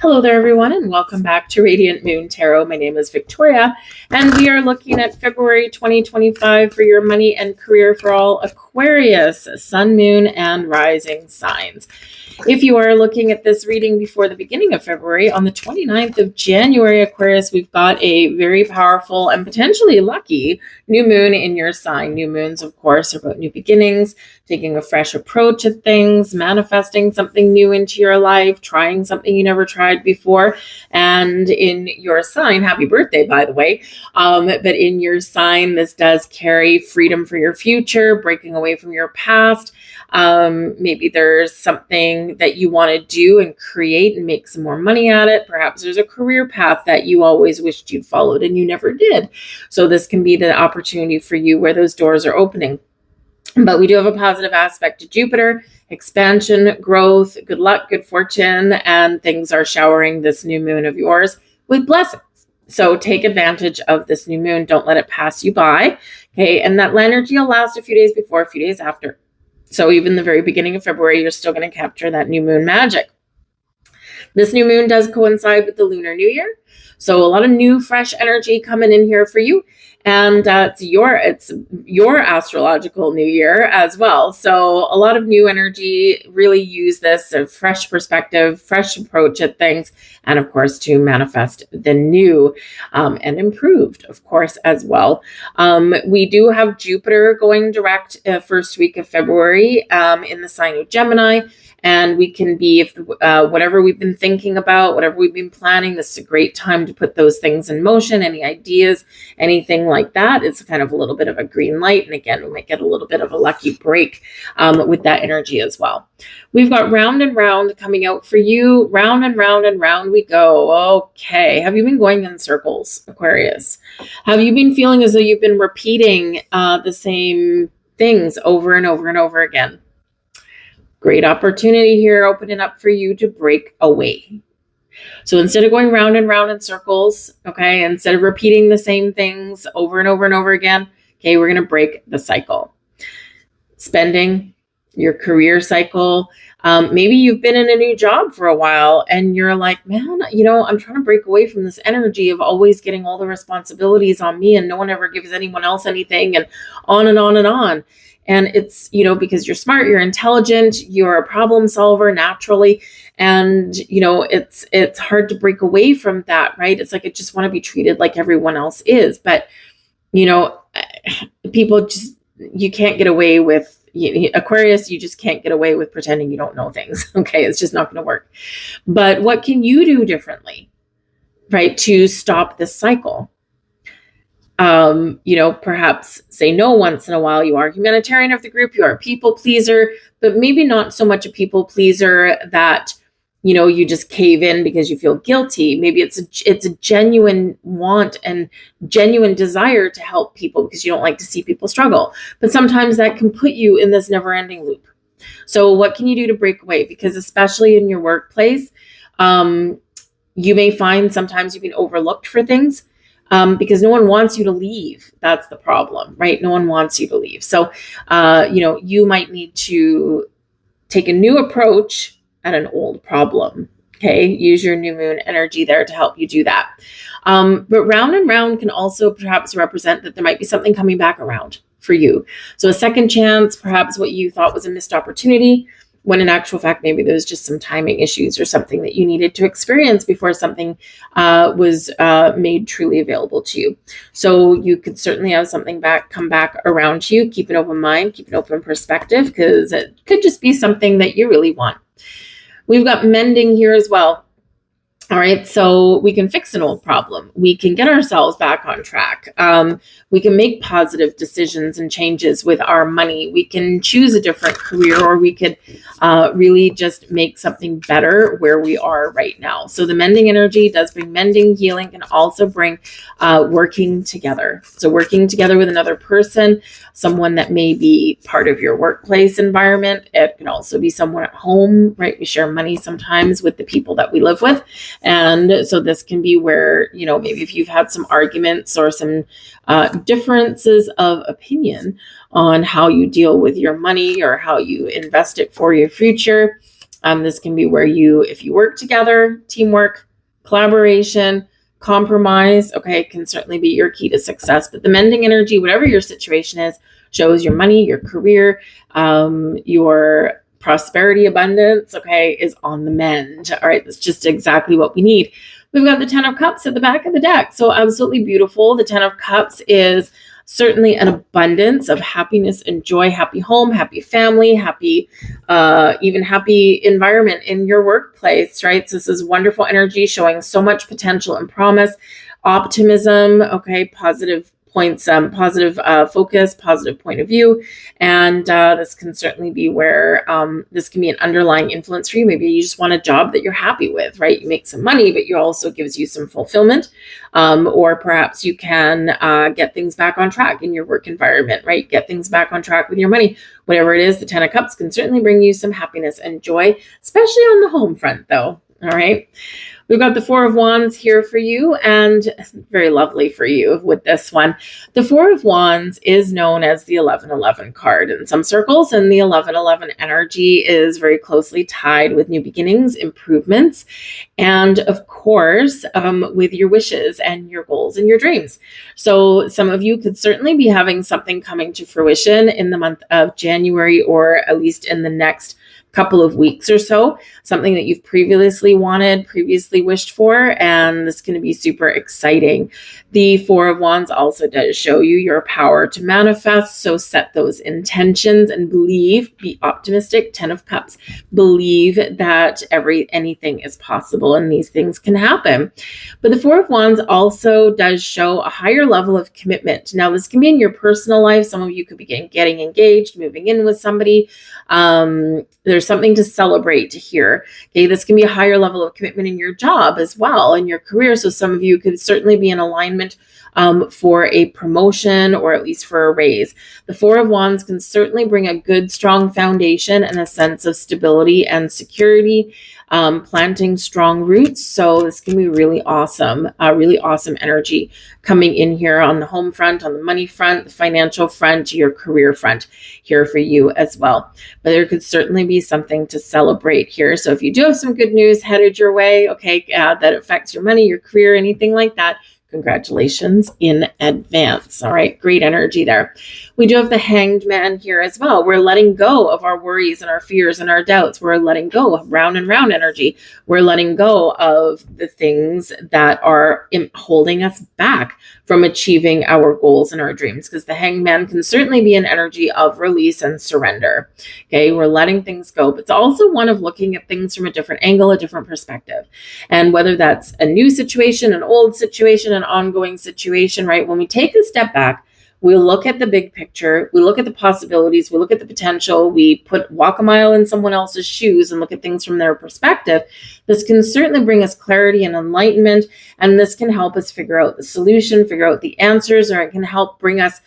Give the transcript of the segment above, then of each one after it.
Hello there, everyone, and welcome back to Radiant Moon Tarot. My name is Victoria, and we are looking at February 2025 for your money and career for all Aquarius, Sun, Moon, and Rising signs. If you are looking at this reading before the beginning of February, on the 29th of January, Aquarius, we've got a very powerful and potentially lucky new moon in your sign. New moons, of course, are about new beginnings, taking a fresh approach at things, manifesting something new into your life, trying something you never tried before. And in your sign, happy birthday, by the way, but in your sign, this does carry freedom for your future, breaking away from your past. Maybe there's something that you want to do and create and make some more money at it. Perhaps there's a career path that you always wished you'd followed and you never did. So this can be the opportunity for you where those doors are opening. But we do have a positive aspect to Jupiter, expansion, growth, good luck, good fortune, and things are showering this new moon of yours with blessings. So take advantage of this new moon. Don't let it pass you by. Okay. And that energy will last a few days before, a few days after. So even the very beginning of February, you're still going to capture that new moon magic. This new moon does coincide with the Lunar New Year. So a lot of new, fresh energy coming in here for you. And it's your astrological new year as well. So a lot of new energy, really use this a fresh perspective, fresh approach at things, and of course to manifest the new and improved, of course, as well. We do have Jupiter going direct first week of February in the sign of Gemini. And we can be, if whatever we've been thinking about, whatever we've been planning, this is a great time to put those things in motion, any ideas, anything like that. It's kind of a little bit of a green light. And again, we might get a little bit of a lucky break with that energy as well. We've got round and round coming out for you. Round and round and round we go. Okay. Have you been going in circles, Aquarius? Have you been feeling as though you've been repeating the same things over and over and over again? Great opportunity here opening up for you to break away. So instead of going round and round in circles, okay, instead of repeating the same things over and over and over again, okay, we're going to break the cycle. Spending, your career cycle. Maybe you've been in a new job for a while and you're like, man, I'm trying to break away from this energy of always getting all the responsibilities on me and no one ever gives anyone else anything and on and on and on. And it's, because you're smart, you're intelligent, you're a problem solver naturally. And, it's hard to break away from that, right? It's like, I just want to be treated like everyone else is. But, people just, you can't get away with, Aquarius, you just can't get away with pretending you don't know things. Okay. It's just not going to work. But what can you do differently, right, to stop this cycle? Perhaps say no once in a while. You are humanitarian of the group. You are a people pleaser, but maybe not so much a people pleaser that, you just cave in because you feel guilty. Maybe it's a genuine want and genuine desire to help people because you don't like to see people struggle. But sometimes that can put you in this never-ending loop. So what can you do to break away? Because especially in your workplace, you may find sometimes you've been overlooked for things. Because no one wants you to leave. That's the problem, right? No one wants you to leave. So, you might need to take a new approach at an old problem. Okay. Use your new moon energy there to help you do that. But round and round can also perhaps represent that there might be something coming back around for you. So a second chance, perhaps what you thought was a missed opportunity, when in actual fact, maybe there was just some timing issues or something that you needed to experience before something was made truly available to you. So you could certainly have something come back around you. Keep an open mind, keep an open perspective, because it could just be something that you really want. We've got mending here as well. All right, so we can fix an old problem. We can get ourselves back on track. We can make positive decisions and changes with our money. We can choose a different career, or we could really just make something better where we are right now. So the mending energy does bring mending, healing, can also bring working together. So working together with another person, someone that may be part of your workplace environment. It can also be someone at home, right? We share money sometimes with the people that we live with. And so this can be where, maybe if you've had some arguments or some differences of opinion on how you deal with your money or how you invest it for your future, This can be where if you work together, teamwork, collaboration, compromise, okay, can certainly be your key to success. But the mending energy, whatever your situation is, shows your money, your career, your prosperity, abundance, okay, is on the mend. All right, that's just exactly what we need. We've got the 10 of Cups at the back of the deck. So absolutely beautiful. The 10 of Cups is certainly an abundance of happiness and joy, happy home, happy family, happy, even happy environment in your workplace, right? So this is wonderful energy showing so much potential and promise, optimism, okay, positive points, positive focus, positive point of view. And this can certainly be where this can be an underlying influence for you. Maybe you just want a job that you're happy with, right? You make some money, but you also gives you some fulfillment. Or perhaps you can get things back on track in your work environment, right? Get things back on track with your money. Whatever it is, the 10 of Cups can certainly bring you some happiness and joy, especially on the home front though. All right. We've got the 4 of Wands here for you, and very lovely for you with this one. The 4 of Wands is known as the 1111 card in some circles, and the 1111 energy is very closely tied with new beginnings, improvements, and of course, with your wishes and your goals and your dreams. So some of you could certainly be having something coming to fruition in the month of January, or at least in the next couple of weeks or so, something that you've previously wanted, previously wished for, and this is going to be super exciting. The 4 of Wands also does show you your power to manifest, so set those intentions and believe, be optimistic. 10 of Cups, believe that anything is possible and these things can happen. But the 4 of Wands also does show a higher level of commitment. Now, this can be in your personal life. Some of you could be getting engaged, moving in with somebody. There's something to celebrate here. Okay, this can be a higher level of commitment in your job as well, in your career. So some of you could certainly be in alignment for a promotion, or at least for a raise. The 4 of Wands can certainly bring a good, strong foundation and a sense of stability and security, planting strong roots. So this can be really awesome energy coming in here on the home front, on the money front, the financial front, your career front here for you as well. But there could certainly be something to celebrate here. So if you do have some good news headed your way, okay, that affects your money, your career, anything like that, congratulations in advance. All right, great energy there. We do have the Hanged Man here as well. We're letting go of our worries and our fears and our doubts. We're letting go of round and round energy. We're letting go of the things that are holding us back from achieving our goals and our dreams, because the Hanged Man can certainly be an energy of release and surrender. Okay, we're letting things go, but it's also one of looking at things from a different angle, a different perspective. And whether that's a new situation, an old situation, an ongoing situation, right? When we take a step back, we look at the big picture, we look at the possibilities, we look at the potential, we walk a mile in someone else's shoes and look at things from their perspective. This can certainly bring us clarity and enlightenment, and this can help us figure out the solution, figure out the answers, or it can help bring us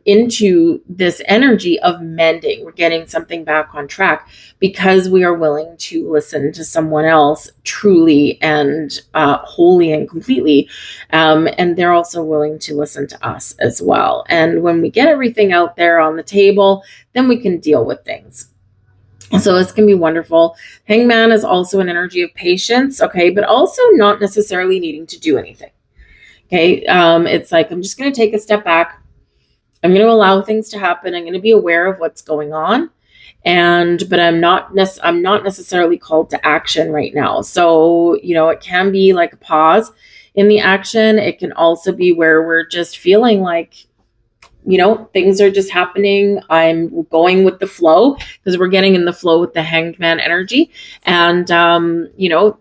into this energy of mending. We're getting something back on track because we are willing to listen to someone else truly and wholly and completely, and they're also willing to listen to us as well. And when we get everything out there on the table, then we can deal with things. So this can be wonderful. Hangman is also an energy of patience, okay, but also not necessarily needing to do anything. Okay, it's like, I'm just going to take a step back. I'm going to allow things to happen. I'm going to be aware of what's going on, but I'm not necessarily called to action right now. So, it can be like a pause in the action. It can also be where we're just feeling like, things are just happening. I'm going with the flow, because we're getting in the flow with the Hanged Man energy. And,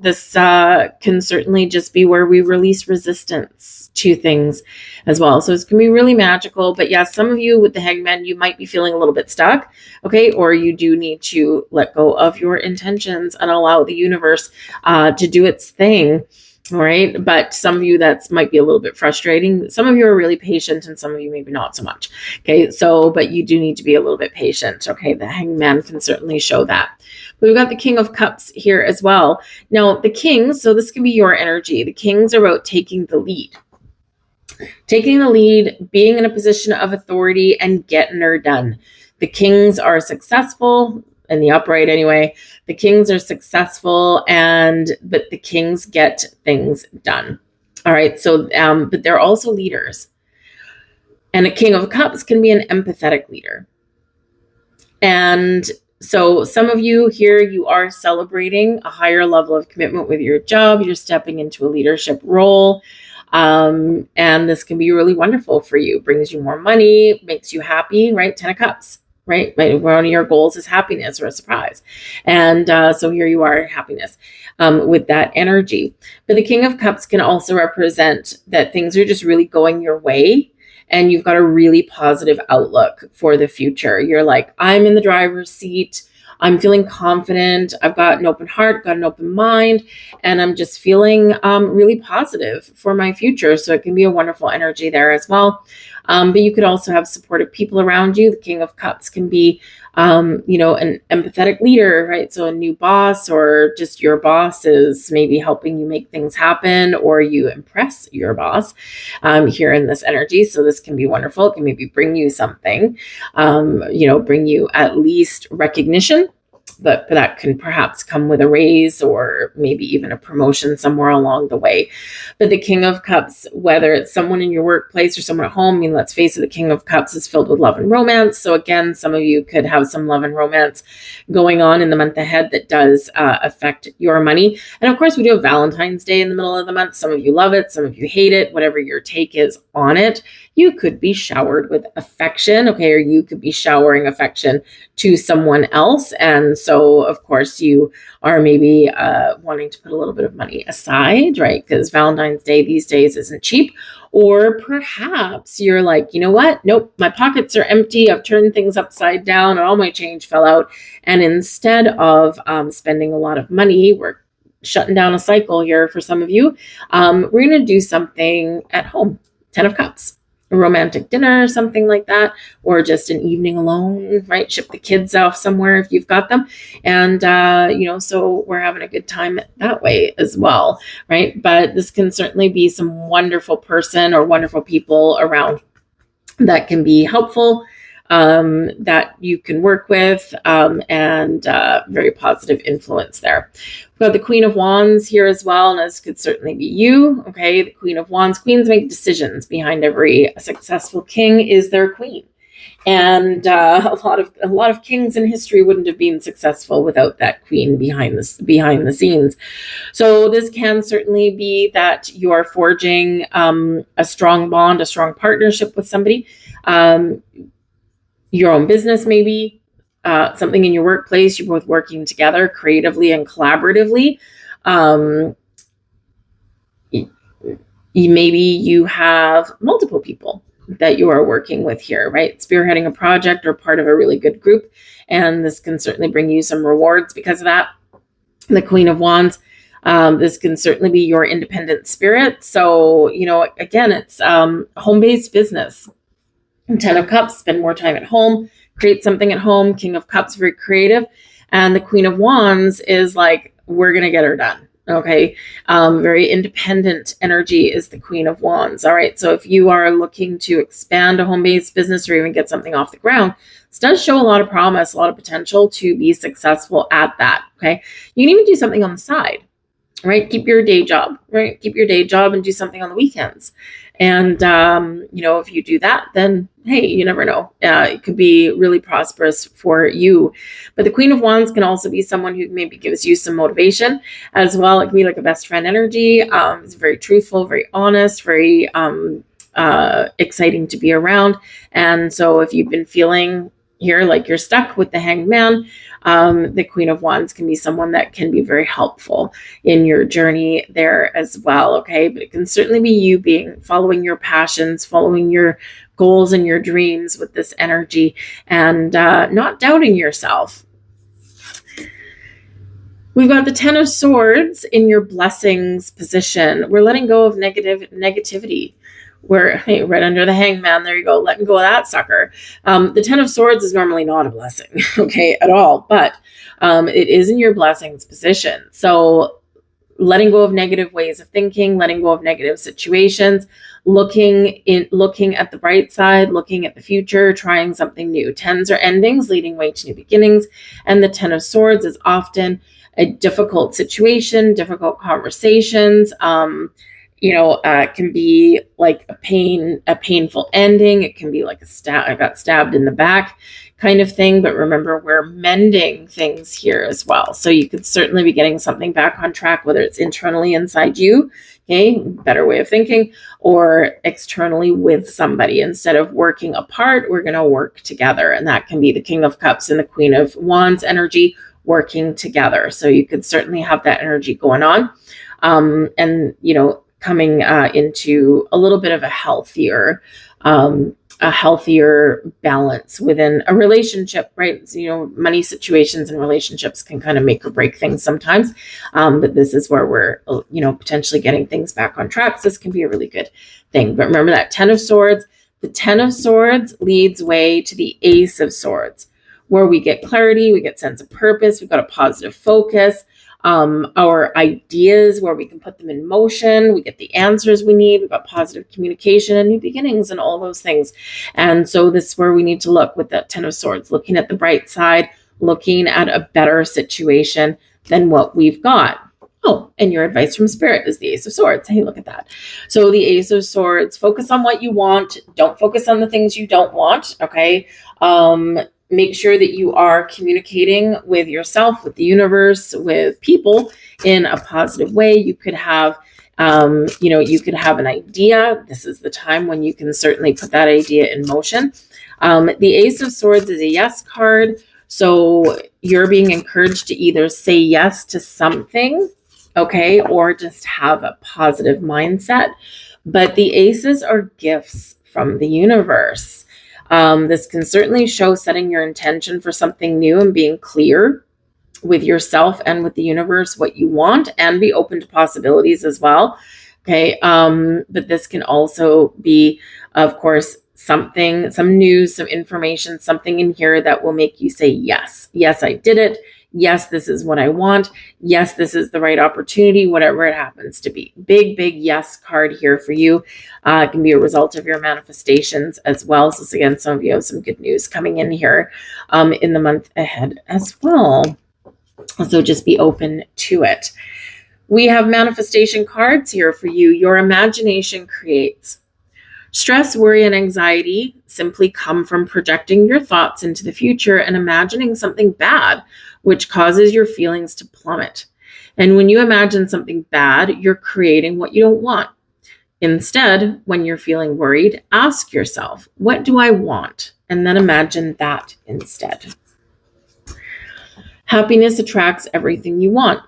this can certainly just be where we release resistance to things as well. So it's going to be really magical. But yes, some of you with the Hanged Man, you might be feeling a little bit stuck, okay? Or you do need to let go of your intentions and allow the universe to do its thing. All right. But some of you, that might be a little bit frustrating. Some of you are really patient, and some of you maybe not so much. Okay. But you do need to be a little bit patient. Okay. The Hanged Man can certainly show that. We've got the King of Cups here as well. Now the Kings, so this can be your energy. The Kings are about taking the lead. Taking the lead, being in a position of authority, and getting her done. The Kings are successful. in the upright anyway. The kings are successful, but the kings get things done. All right. So, but they're also leaders. And a King of Cups can be an empathetic leader. And so some of you here, you are celebrating a higher level of commitment with your job. You're stepping into a leadership role. And this can be really wonderful for you. Brings you more money, makes you happy, right? 10 of Cups, right? One of your goals is happiness or a surprise. And so here you are, happiness with that energy. But the King of Cups can also represent that things are just really going your way. And you've got a really positive outlook for the future. You're like, I'm in the driver's seat. I'm feeling confident. I've got an open heart, got an open mind, and I'm just feeling really positive for my future. So it can be a wonderful energy there as well. But you could also have supportive people around you. The King of Cups can be, an empathetic leader, right? So a new boss, or just your boss is maybe helping you make things happen, or you impress your boss here in this energy. So this can be wonderful. It can maybe bring you something, bring you at least recognition. But that can perhaps come with a raise or maybe even a promotion somewhere along the way. But the King of Cups, whether it's someone in your workplace or someone at home, let's face it, the King of Cups is filled with love and romance. So again, some of you could have some love and romance going on in the month ahead that does affect your money. And of course, we do have Valentine's Day in the middle of the month. Some of you love it, some of you hate it, whatever your take is on it. You could be showered with affection, okay, or you could be showering affection to someone else. And so, of course, you are maybe wanting to put a little bit of money aside, right? Because Valentine's Day these days isn't cheap. Or perhaps you're like, you know what? Nope, my pockets are empty. I've turned things upside down and all my change fell out. And instead of spending a lot of money, we're shutting down a cycle here for some of you. We're going to do something at home. 10 of Cups. A romantic dinner, something like that, or just an evening alone, right? Ship the kids off somewhere if you've got them. And, so we're having a good time that way as well, right? But this can certainly be some wonderful person or wonderful people around that can be helpful, that you can work with, and very positive influence there. We've got the Queen of Wands here as well, and this could certainly be you. Okay, the Queen of Wands. Queens make decisions. Behind every successful king is their queen, and a lot of kings in history wouldn't have been successful without that queen behind the scenes. So this can certainly be that you are forging a strong bond, a strong partnership with somebody. Your own business, maybe something in your workplace, you're both working together creatively and collaboratively. Maybe you have multiple people that you are working with here, right? Spearheading a project or part of a really good group. And this can certainly bring you some rewards because of that. The Queen of Wands. This can certainly be your independent spirit. So, again, it's home-based business. 10 of Cups, spend more time at home, create something at home. King of Cups, very creative. And the Queen of Wands is like, we're going to get her done. Okay. Very independent energy is the Queen of Wands. All right. So if you are looking to expand a home-based business or even get something off the ground, this does show a lot of promise, a lot of potential to be successful at that. Okay. You can even do something on the side, right? Keep your day job, right? Keep your day job and do something on the weekends. And, if you do that, then, hey, you never know. It could be really prosperous for you. But the Queen of Wands can also be someone who maybe gives you some motivation as well. It can be like a best friend energy. It's very truthful, very honest, very exciting to be around. And so if you've been feeling here like you're stuck with the Hanged Man, the Queen of Wands can be someone that can be very helpful in your journey there as well. Okay. But it can certainly be you following your passions, following your goals and your dreams with this energy, and not doubting yourself. We've got the 10 of Swords in your blessings position. We're letting go of negativity. We're right under the Hanged Man. There you go. Letting go of that sucker. The 10 of Swords is normally not a blessing, okay, at all. But it is in your blessings position. So letting go of negative ways of thinking, letting go of negative situations, looking at the bright side, looking at the future, trying something new. Tens are endings leading way to new beginnings. And the Ten of Swords is often a difficult situation, difficult conversations. It can be like a painful ending. It can be like I got stabbed in the back kind of thing. But remember, we're mending things here as well. So you could certainly be getting something back on track, whether it's internally inside you, okay, better way of thinking, or externally with somebody. Instead of working apart, we're going to work together. And that can be the King of Cups and the Queen of Wands energy working together. So you could certainly have that energy going on. Coming into a little bit of a healthier balance within a relationship, right? So, money situations and relationships can kind of make or break things sometimes. But this is where we're, potentially getting things back on track. So this can be a really good thing. But remember that Ten of Swords. The Ten of Swords leads way to the Ace of Swords, where we get clarity, we get sense of purpose, we've got a positive focus. Our ideas, where we can put them in motion, we get the answers we need, we've got positive communication and new beginnings and all those things. And so this is where we need to look with the Ten of Swords, looking at the bright side, looking at a better situation than what we've got. Oh, and your advice from Spirit is the Ace of Swords. Hey, look at that. So the Ace of Swords, focus on what you want. Don't focus on the things you don't want, okay? Make sure that you are communicating with yourself, with the universe, with people in a positive way. You could have, you could have an idea. This is the time when you can certainly put that idea in motion. The Ace of Swords is a yes card. So you're being encouraged to either say yes to something, okay, or just have a positive mindset. But the aces are gifts from the universe. This can certainly show setting your intention for something new and being clear with yourself and with the universe what you want, and be open to possibilities as well. Okay. But this can also be, of course, some news, some information, something in here that will make you say, yes, I did it. Yes, this is what I want. Yes, this is the right opportunity, whatever it happens to be. Big yes card here for you. It can be a result of your manifestations as well. So again, some of you have some good news coming in here in the month ahead as well. So just be open to it. We have manifestation cards here for you. Your imagination creates. Stress, worry, and anxiety simply come from projecting your thoughts into the future and imagining something bad, which causes your feelings to plummet. And when you imagine something bad, you're creating what you don't want. Instead, when you're feeling worried, ask yourself, what do I want? And then imagine that instead. Happiness attracts everything you want.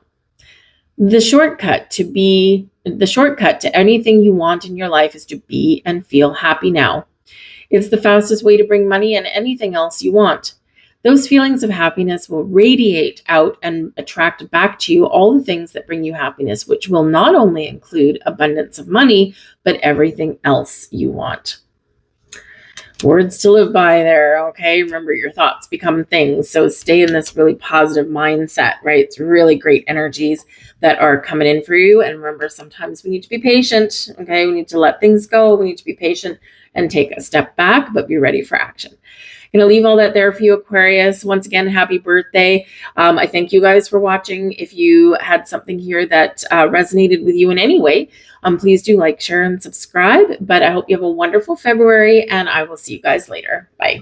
The shortcut to anything you want in your life is to be and feel happy now. It's the fastest way to bring money and anything else you want. Those feelings of happiness will radiate out and attract back to you all the things that bring you happiness, which will not only include abundance of money, but everything else you want. Words to live by there, okay? Remember, your thoughts become things. So stay in this really positive mindset, right? It's really great energies that are coming in for you. And remember, sometimes we need to be patient, okay? We need to let things go. We need to be patient and take a step back, but be ready for action. I'm going to leave all that there for you, Aquarius. Once again, happy birthday. I thank you guys for watching. If you had something here that resonated with you in any way, please do like, share, and subscribe. But I hope you have a wonderful February, and I will see you guys later. Bye.